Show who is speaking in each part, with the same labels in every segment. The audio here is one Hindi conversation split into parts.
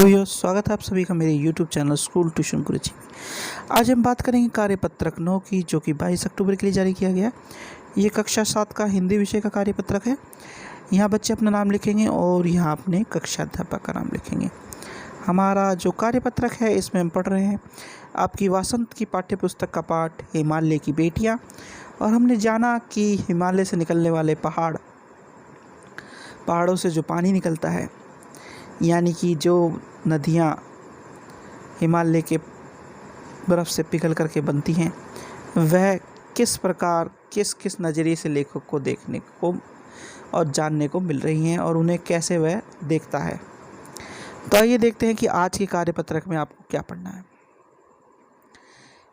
Speaker 1: हेलो भैया, स्वागत है आप सभी का मेरे यूट्यूब चैनल स्कूल ट्यूशन गुरुजी में। आज हम बात करेंगे कार्यपत्रक 9 की, जो कि 22 अक्टूबर के लिए जारी किया गया है। ये कक्षा 7 का हिंदी विषय का कार्यपत्रक है। यहाँ बच्चे अपना नाम लिखेंगे और यहाँ अपने कक्षा अध्यापक का नाम लिखेंगे। हमारा जो कार्यपत्रक है इसमें हम पढ़ रहे हैं आपकी वासंत की पाठ्य पुस्तक का पाठ हिमालय की बेटियाँ। और हमने जाना कि हिमालय से निकलने वाले पहाड़ों से जो पानी निकलता है, यानी कि जो नदियाँ हिमालय के बर्फ़ से पिघल करके बनती हैं, वह किस प्रकार किस नज़रिए से लेखक को देखने को और जानने को मिल रही हैं और उन्हें कैसे वह देखता है। तो आइए देखते हैं कि आज के कार्यपत्रक में आपको क्या पढ़ना है।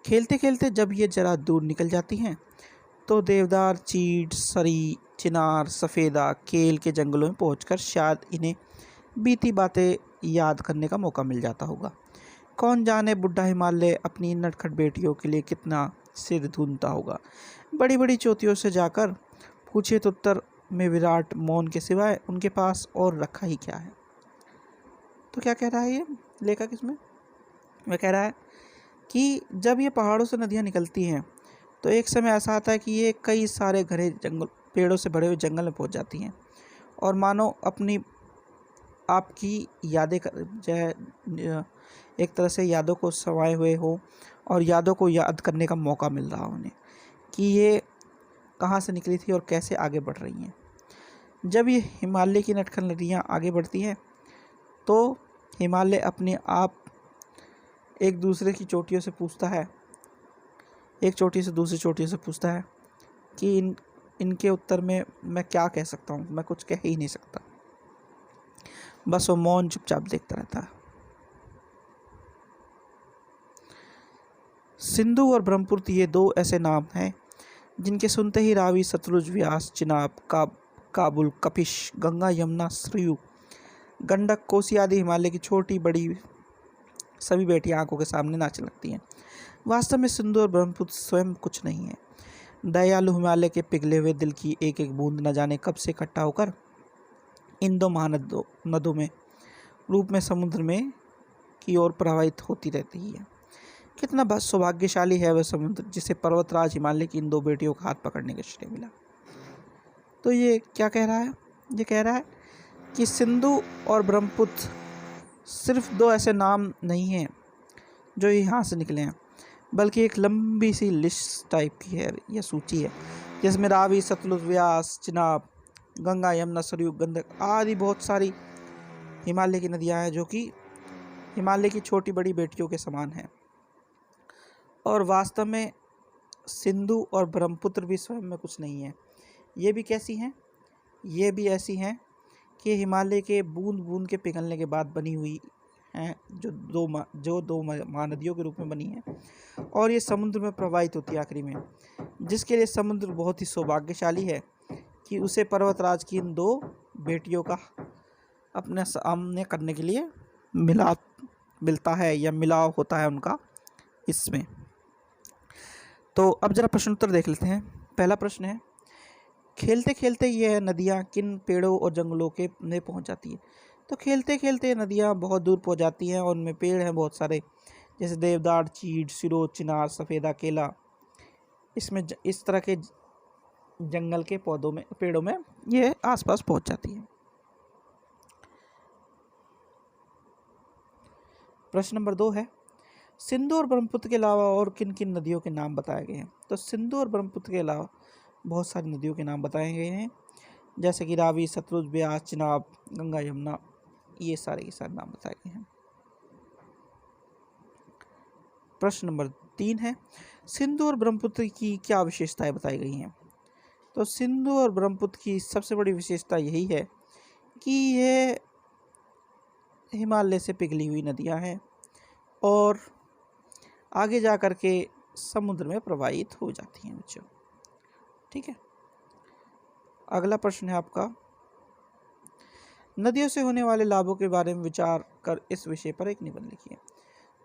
Speaker 1: खेलते खेलते जब ये जरा दूर निकल जाती हैं तो देवदार, चीड़, सरी, चिनार, सफ़ेदा, केल के जंगलों में पहुंचकर शायद इन्हें बीती बातें याद करने का मौका मिल जाता होगा। कौन जाने बुढ़ा हिमालय अपनी नटखट बेटियों के लिए कितना सिर धूनता होगा। बड़ी बड़ी चोटियों से जाकर पूछे तो उत्तर में विराट मौन के सिवाय उनके पास और रखा ही क्या है। तो क्या कह रहा है ये लेखक इसमें? वह कह रहा है कि जब ये पहाड़ों से नदियाँ निकलती हैं तो एक समय ऐसा आता है कि ये कई सारे घने जंगल, पेड़ों से भरे हुए जंगल में पहुंच जाती हैं और मानो अपनी आपकी यादें एक तरह से यादों को समाये हुए हो और यादों को याद करने का मौका मिल रहा उन्हें कि ये कहाँ से निकली थी और कैसे आगे बढ़ रही हैं। जब ये हिमालय की नटखट नदियाँ आगे बढ़ती हैं तो हिमालय अपने आप एक दूसरे की चोटियों से पूछता है, एक चोटी से दूसरी चोटियों से पूछता है कि इनके उत्तर में मैं क्या कह सकता हूँ। मैं कुछ कह ही नहीं सकता, बस वो मौन चुपचाप देखता रहता है। सिंधु और ब्रह्मपुत्र ये दो ऐसे नाम हैं जिनके सुनते ही रावी, सतलुज, व्यास, चिनाब, काबुल, कपिश, गंगा, यमुना, सरयू, गंडक, कोसी आदि हिमालय की छोटी बड़ी सभी बेटियां आंखों के सामने नाचने लगती हैं। वास्तव में सिंधु और ब्रह्मपुत्र स्वयं कुछ नहीं है। दयालु हिमालय के पिघले हुए दिल की एक एक बूंद न जाने कब से इकट्ठा होकर इन दो महानदों में रूप में समुद्र में की ओर प्रवाहित होती रहती है। कितना सौभाग्यशाली है वह समुद्र जिसे पर्वतराज हिमालय की इन दो बेटियों का हाथ पकड़ने का श्रेय मिला। तो ये क्या कह रहा है? ये कह रहा है कि सिंधु और ब्रह्मपुत्र सिर्फ दो ऐसे नाम नहीं हैं जो यहाँ से निकले हैं, बल्कि एक लंबी सी लिस्ट टाइप की है, यह सूची है जिसमें रावी, सतलुज, व्यास, चिनाब, गंगा, यमुना, सरयू, गंडक आदि बहुत सारी हिमालय की नदियाँ हैं जो कि हिमालय की छोटी बड़ी बेटियों के समान हैं। और वास्तव में सिंधु और ब्रह्मपुत्र भी स्वयं में कुछ नहीं है। ये भी कैसी हैं? ये भी ऐसी हैं कि हिमालय के बूंद बूंद के पिघलने के बाद बनी हुई हैं, जो दो महानदियों के रूप में बनी हैं और ये समुद्र में प्रवाहित होती है आखिरी में, जिसके लिए समुद्र बहुत ही सौभाग्यशाली है कि उसे पर्वतराज की इन दो बेटियों का अपने सामने करने के लिए मिलता है या मिलाव होता है उनका इसमें। तो अब जरा प्रश्न उत्तर देख लेते हैं। पहला प्रश्न है, खेलते खेलते यह नदियाँ किन पेड़ों और जंगलों के में पहुँच जाती है? तो खेलते खेलते नदियाँ बहुत दूर पहुँच जाती हैं और उनमें पेड़ हैं बहुत सारे, जैसे देवदार, चीड़, सिरोज, चिनार, सफ़ेदा, केला। इसमें इस तरह के जंगल के पेड़ों में ये आसपास पहुँच जाती है। प्रश्न नंबर 2 है, सिंधु और ब्रह्मपुत्र के अलावा और किन किन नदियों के नाम बताए गए हैं? तो सिंधु और ब्रह्मपुत्र के अलावा बहुत सारी नदियों के नाम बताए गए हैं, जैसे कि रावी, सतलुज, ब्यास, चिनाब, गंगा, यमुना, ये सारे के सारे नाम बताए गए हैं। प्रश्न नंबर 3 है, सिंधु और ब्रह्मपुत्र की क्या विशेषताएं बताई गई हैं? तो सिंधु और ब्रह्मपुत्र की सबसे बड़ी विशेषता यही है कि ये हिमालय से पिघली हुई नदियां हैं और आगे जा कर के समुद्र में प्रवाहित हो जाती हैं बच्चों। ठीक है। अगला प्रश्न है आपका, नदियों से होने वाले लाभों के बारे में विचार कर इस विषय पर एक निबंध लिखिए।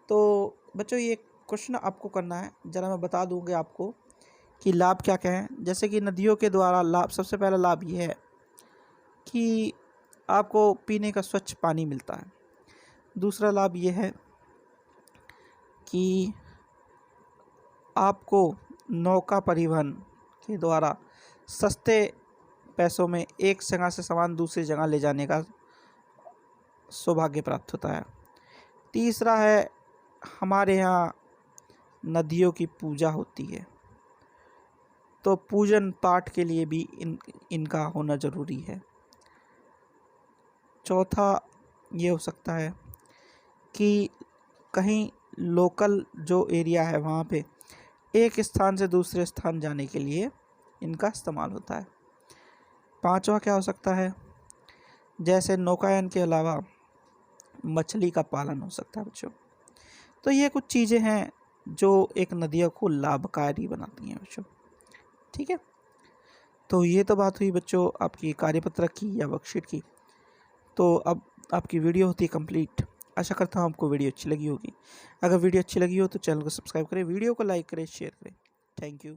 Speaker 1: तो बच्चों ये क्वेश्चन आपको करना है, ज़रा मैं बता दूंगा आपको कि लाभ क्या क्या हैं। जैसे कि नदियों के द्वारा लाभ, सबसे पहला लाभ ये है कि आपको पीने का स्वच्छ पानी मिलता है। दूसरा लाभ ये है कि आपको नौका परिवहन के द्वारा सस्ते पैसों में एक जगह से सामान दूसरी जगह ले जाने का सौभाग्य प्राप्त होता है। तीसरा है, हमारे यहाँ नदियों की पूजा होती है, तो पूजन पाठ के लिए भी इनका होना ज़रूरी है। चौथा ये हो सकता है कि कहीं लोकल जो एरिया है वहाँ पे एक स्थान से दूसरे स्थान जाने के लिए इनका इस्तेमाल होता है। पांचवा क्या हो सकता है, जैसे नौकायन के अलावा मछली का पालन हो सकता है बच्चों। तो ये कुछ चीज़ें हैं जो एक नदियों को लाभकारी बनाती हैं बच्चों। ठीक है, तो ये तो बात हुई बच्चों आपकी कार्यपत्रक की या वर्कशीट की। तो अब आपकी वीडियो होती है कंप्लीट। आशा करता हूँ आपको वीडियो अच्छी लगी होगी। अगर वीडियो अच्छी लगी हो तो चैनल को सब्सक्राइब करें, वीडियो को लाइक करें, शेयर करें। Thank you.